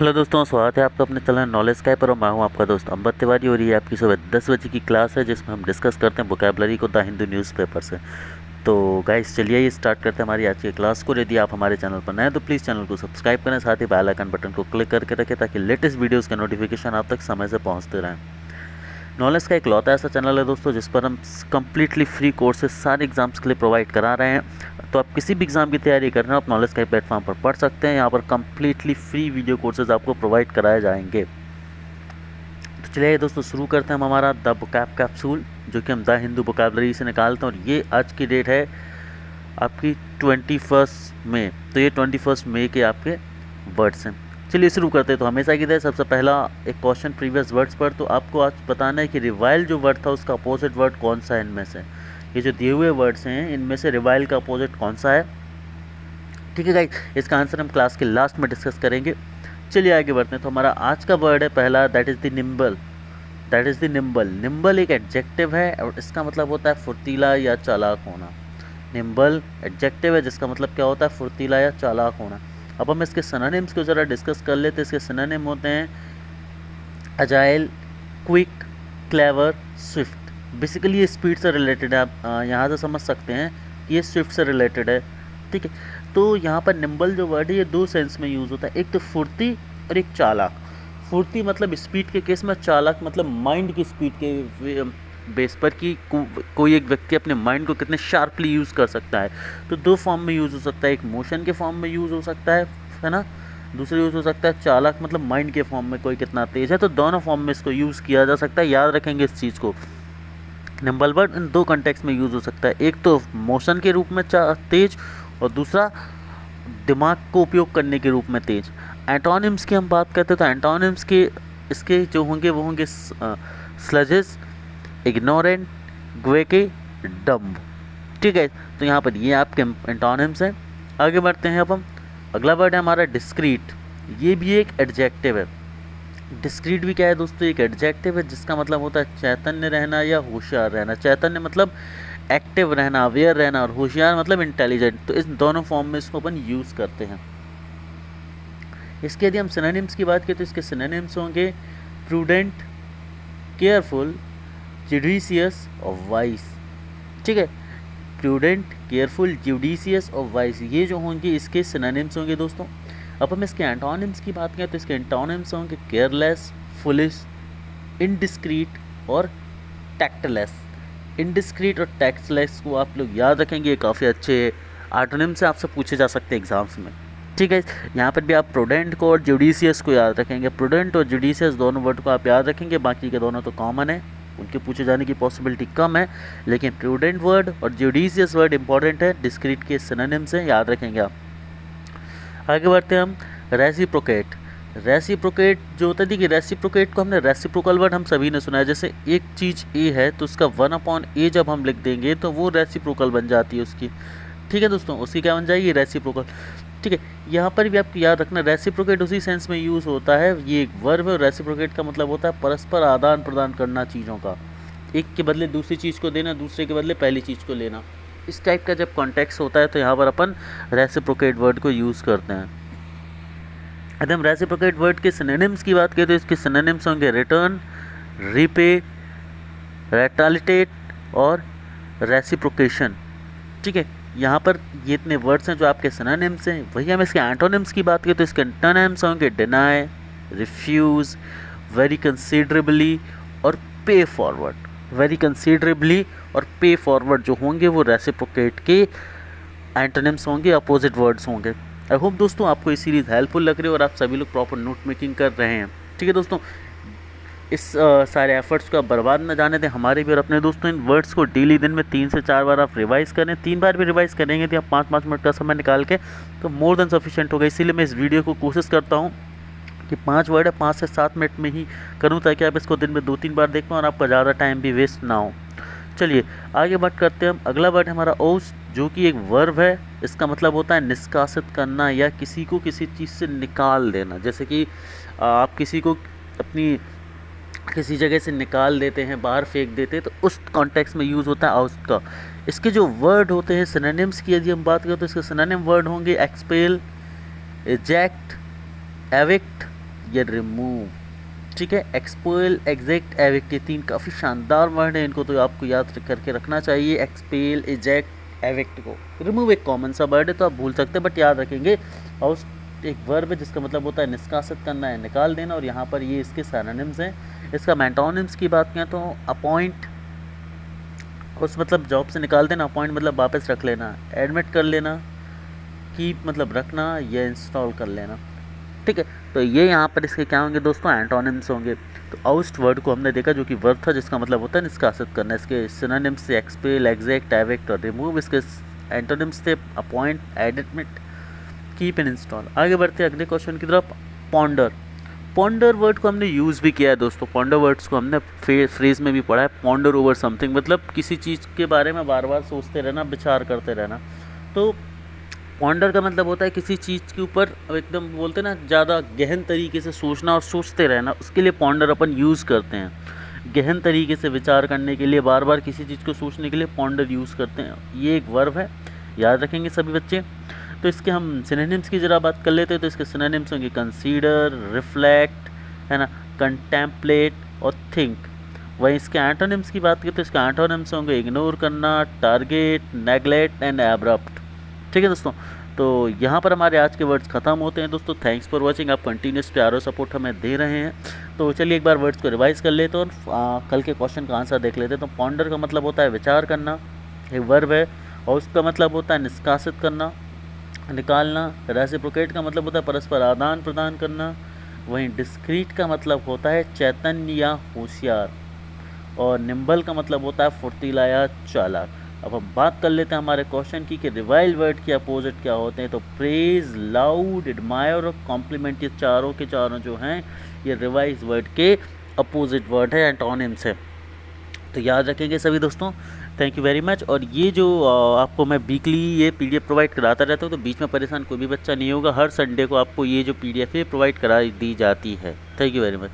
Hello दोस्तों, स्वागत है आपका अपने चैनल नॉलेज स्काई पर। और मैं हूं आपका दोस्त अंबर तिवारी और ये आपकी सुबह 10 बजे की क्लास है जिसमें हम डिस्कस करते हैं वोकैबलरी को द हिंदू न्यूज़पेपर से। तो गाइस चलिए ये स्टार्ट करते हैं हमारी आज की क्लास को। यदि आप हमारे चैनल पर नए हैं तो प्लीज़ चैनल को सब्सक्राइब करें, साथ ही बेल आइकन बटन को क्लिक करके रखें ताकि लेटेस्ट वीडियोज़ के नोटिफिकेशन आप तक समय से पहुँचते रहें। नॉलेज का इकलौता ऐसा चैनल है दोस्तों जिस पर हम कम्प्लीटली फ्री कोर्सेज सारे एग्जाम्स के लिए प्रोवाइड करा रहे हैं। तो आप किसी भी एग्ज़ाम की तैयारी कर रहे हैं आप नॉलेज का प्लेटफॉर्म पर पढ़ सकते हैं। यहाँ पर कम्प्लीटली फ्री वीडियो कोर्सेज आपको प्रोवाइड कराए जाएंगे। तो चलिए दोस्तों शुरू करते हैं हम हमारा द वोकैब कैप्सूल जो कि हम द हिंदू वोकैबलरी से निकालते हैं। और ये आज की डेट है आपकी 21 मई। तो ये 21 मई के आपके वर्ड्स हैं। चलिए शुरू करते हैं। तो हमेशा की तरह सबसे पहला एक क्वेश्चन प्रीवियस वर्ड्स पर। तो आपको आज बताना है कि रिवाइल जो वर्ड था उसका अपोजिट वर्ड कौन सा है इनमें से। ये जो दिए हुए वर्ड्स हैं इनमें से रिवाइल का अपोजिट कौन सा है। ठीक है गाइस, इसका आंसर हम क्लास के लास्ट में डिस्कस करेंगे। चलिए आगे बढ़ते हैं। तो हमारा आज का वर्ड है पहला, that is the nimble. That is the nimble. Nimble एक एडजेक्टिव है और इसका मतलब होता है फुर्तीला या चालाक होना। निम्बल एडजेक्टिव है जिसका मतलब क्या होता है, फुर्तीला या चालाक होना। अब हम इसके सिनोनिम्स को ज़रा डिस्कस कर लेते हैं। इसके सिनोनिम होते हैं agile, quick, clever, Swift. Basically ये स्पीड से रिलेटेड है। आप यहाँ से समझ सकते हैं कि ये स्विफ्ट से रिलेटेड है। ठीक है, तो यहाँ पर निम्बल जो वर्ड है ये दो सेंस में यूज़ होता है, एक तो फुर्ती और एक चालाक। फुर्ती मतलब स्पीड के केस में, चालाक मतलब माइंड की स्पीड के बेस पर कि कोई एक व्यक्ति अपने माइंड को कितने शार्पली यूज़ कर सकता है। तो दो फॉर्म में यूज़ हो सकता है, एक मोशन के फॉर्म में यूज़ हो सकता है ना, दूसरा यूज़ हो सकता है चालाक मतलब माइंड के फॉर्म में कोई कितना तेज़ है। तो दोनों फॉर्म में इसको यूज़ किया जा सकता है, याद रखेंगे इस चीज़ को। निम्बल वर्ड इन दो कंटेक्स्ट में यूज़ हो सकता है, एक तो मोशन के रूप में तेज और दूसरा दिमाग को उपयोग करने के रूप में तेज। एंटोनिम्स की हम बात करते हैं तो एंटोनिम्स के इसके जो होंगे वो होंगे स्लजेस, इग्नोरेंट, ग्वेके, डम्ब। ठीक है, तो यहाँ पर ये आपके एंटोनिम्स हैं। आगे बढ़ते हैं। अब हम अगला वर्ड है हमारा डिस्क्रीट। ये भी एक एडजेक्टिव है। डिस्क्रीट भी क्या है दोस्तों, एक एडजेक्टिव है जिसका मतलब होता है चैतन्य रहना या होशियार रहना। चैतन्य मतलब एक्टिव रहना, अवेयर रहना, और होशियार मतलब इंटेलिजेंट। तो इस दोनों फॉर्म में इसको अपन यूज़ करते हैं। इसके यदि हम सिनोनिम्स की बात करें तो इसके सिनोनिम्स होंगे प्रूडेंट, केयरफुल, जुडिशियस और वाइस। ठीक है, प्रूडेंट, केयरफुल, जुडिशियस और वाइस ये जो होंगे इसके सिनोनिम्स होंगे दोस्तों। अब हम इसके एंटोनिम्स की बात करें तो इसके एंटोनिम्स होंगे केयरलेस, फुलिश, इनडिस्क्रीट और टैक्टलेस। इनडिस्क्रीट और टैक्टलेस को आप लोग याद रखेंगे, काफ़ी अच्छे एंटोनिम से आपसे पूछे जा सकते हैं एग्जाम्स में। ठीक है, यहाँ पर भी आप प्रूडेंट को और जुडिशियस को याद रखेंगे। प्रूडेंट और जुडिशियस दोनों वर्ड को आप याद रखेंगे, बाकी के दोनों तो कॉमन है, उनके पूछे जाने की पॉसिबिलिटी कम है। लेकिन प्रूडेंट वर्ड और जुडिशियस वर्ड इंपॉर्टेंट है, डिस्क्रीट के सिनोनिम से याद रखेंगे आप। आगे बढ़ते हैं हम रेसिप्रोकेट। रेसिप्रोकेट जो होता है, देखिए रेसिप्रोकेट को हमने रेसिप्रोकल वर्ड हम सभी ने सुना है। जैसे एक चीज़ ए है तो उसका 1/a जब हम लिख देंगे तो वो रेसिप्रोकल बन जाती है उसकी। ठीक है दोस्तों, उसकी क्या बन जाएगी, रेसिप्रोकल। ठीक है, यहाँ पर भी आपको याद रखना रेसिप्रोकेट उसी सेंस में यूज़ होता है। ये एक वर्ब है और रेसिप्रोकेट का मतलब होता है परस्पर आदान प्रदान करना चीज़ों का, एक के बदले दूसरी चीज़ को देना, दूसरे के बदले पहली चीज़ को लेना। इस टाइप का जब कॉन्टेक्स्ट होता है तो यहाँ पर अपन रेसिप्रोकेट वर्ड को यूज़ करते हैं। यदि हम रेसिप्रोकेट वर्ड के सिनोनिम्स की बात करें तो इसके सिनोनिम्स होंगे रिटर्न, रीपे, रेटालिटेट और रेसिप्रोकेशन। ठीक है, यहाँ पर ये इतने वर्ड्स हैं जो आपके सिनोनिम्स हैं। वही हम इसके एंटोनिम्स की बात करें तो इसके एंटोनिम्स होंगे डिनाई, रिफ्यूज़, वेरी कंसीडरेबली और पे फॉरवर्ड। वेरी कंसीडरेबली और पे फॉरवर्ड जो होंगे वो रेसिप्रोकेट के एंटोनिम्स होंगे, अपोजिट वर्ड्स होंगे। आई होप दोस्तों आपको ये सीरीज़ हेल्पफुल लग रही है और आप सभी लोग प्रॉपर नोट मेकिंग कर रहे हैं। ठीक है दोस्तों, इस सारे एफर्ट्स को आप बर्बाद न जाने दें, हमारे भी और अपने दोस्तों। इन वर्ड्स को डेली दिन में 3 से 4 बार आप रिवाइज़ करें। 3 बार भी रिवाइज़ करेंगे तो आप 5-5 मिनट का समय निकाल के तो मोर देन सफिशिएंट होगा। इसीलिए मैं इस वीडियो को कोशिश करता हूँ कि 5 वर्ड है 5 से 7 मिनट में ही करूँ ताकि आप इसको दिन में 2-3 बार देख पाएँ और आपका ज़्यादा टाइम भी वेस्ट ना हो। चलिए आगे बात करते हैं हम। अगला वर्ड है हमारा ओस, जो कि एक वर्ब है। इसका मतलब होता है निष्कासित करना या किसी को किसी चीज़ से निकाल देना। जैसे कि आप किसी को अपनी किसी जगह से निकाल देते हैं, बाहर फेंक देते हैं, तो उस कॉन्टेक्स्ट में यूज़ होता है आउट का। इसके जो वर्ड होते हैं सिनोनिम्स की यदि हम बात करें तो इसके सिनोनिम वर्ड होंगे एक्सपेल, इजेक्ट, एविक्ट, या रिमूव। ठीक है, एक्सपेल, एग्जैक्ट, एविक्ट, ये 3 काफ़ी शानदार वर्ड है, इनको तो आपको याद करके रखना चाहिए। एक्सपेल, एजेक्ट, एविक्ट को। रिमूव एक कॉमन सा वर्ड है तो आप भूल सकते हैं, बट याद रखेंगे। और एक वर्ब है जिसका मतलब होता है निष्कासित करना है, निकाल देना, और यहाँ पर ये इसके सिनोनिम्स हैं। इसका मेंटोनिम्स की बात करें तो अपॉइंट, उस मतलब जॉब से निकाल देना, अपॉइंट मतलब वापस रख लेना, एडमिट कर लेना, कीप मतलब रखना, या इंस्टॉल कर लेना। ठीक है, तो ये यहाँ पर इसके क्या होंगे दोस्तों, एंटोनिम्स होंगे। तो आउस्ट वर्ड को हमने देखा जो कि वर्ब था, जिसका मतलब होता है निष्कासित करना। इसके सिनोनिम्स से एक्सपेल, एग्जैक्ट, एविक्ट और रिमूव। इसके एंटोनिम्स थे appoint, admit, keep and install. आगे बढ़ते हैं अगले क्वेश्चन की तरफ। पॉन्डर। पॉन्डर वर्ड को हमने यूज़ भी किया है दोस्तों। पॉन्डर वर्ड्स को हमने फ्रेज में भी पढ़ा है। पॉन्डर ओवर समथिंग मतलब किसी चीज़ के बारे में बार बार सोचते रहना, विचार करते रहना। तो पॉन्डर का मतलब होता है किसी चीज़ के ऊपर एकदम बोलते हैं ना, ज़्यादा गहन तरीके से सोचना और सोचते रहना, उसके लिए पॉन्डर अपन यूज़ करते हैं। गहन तरीके से विचार करने के लिए, बार बार किसी चीज़ को सोचने के लिए पॉन्डर यूज़ करते हैं। ये एक वर्ब है, याद रखेंगे सभी बच्चे। तो इसके हम सिनोनिम्स की ज़रा बात कर लेते हैं। तो इसके सिनोनिम्स होंगे कंसीडर, रिफ्लेक्ट, है ना, कंटेम्पलेट और थिंक। वहीं इसके एंटोनिम्स की बात करें तो इसके एंटोनिम्स होंगे इग्नोर करना, टारगेट, नेगलेक्ट एंड एब्रप्ट। ठीक है दोस्तों, तो यहाँ पर हमारे आज के वर्ड्स ख़त्म होते हैं दोस्तों। Thanks for watching. आप कंटिन्यूस प्यार और सपोर्ट हमें दे रहे हैं। तो चलिए एक बार वर्ड्स को रिवाइज कर लेते हैं और कल के क्वेश्चन का आंसर देख लेते हैं। तो पॉन्डर का मतलब होता है विचार करना, एक वर्ब है, और उसका मतलब होता है निष्कासित करना, निकालना। रेसिप्रोकेट का मतलब होता है परस्पर आदान प्रदान करना। वहीं डिस्क्रीट का मतलब होता है चैतन्य या होशियार, और निम्बल का मतलब होता है फुर्तीला या चालाक। अब हम बात कर लेते हैं हमारे क्वेश्चन की कि रिवाइल्ड वर्ड के अपोजिट क्या होते हैं। तो प्रेज, लाउड, एडमायर और कॉम्प्लीमेंट, ये चारों के चारों जो हैं ये रिवाइज वर्ड के अपोजिट वर्ड है, एंटोनिम्स है। तो याद रखेंगे सभी दोस्तों। Thank you very much. और ये जो आपको मैं वीकली ये पीडीएफ प्रोवाइड कराता रहता हूँ, तो बीच में परेशान कोई भी बच्चा नहीं होगा। हर संडे को आपको ये जो पीडीएफ है प्रोवाइड करा दी जाती है। Thank you very much.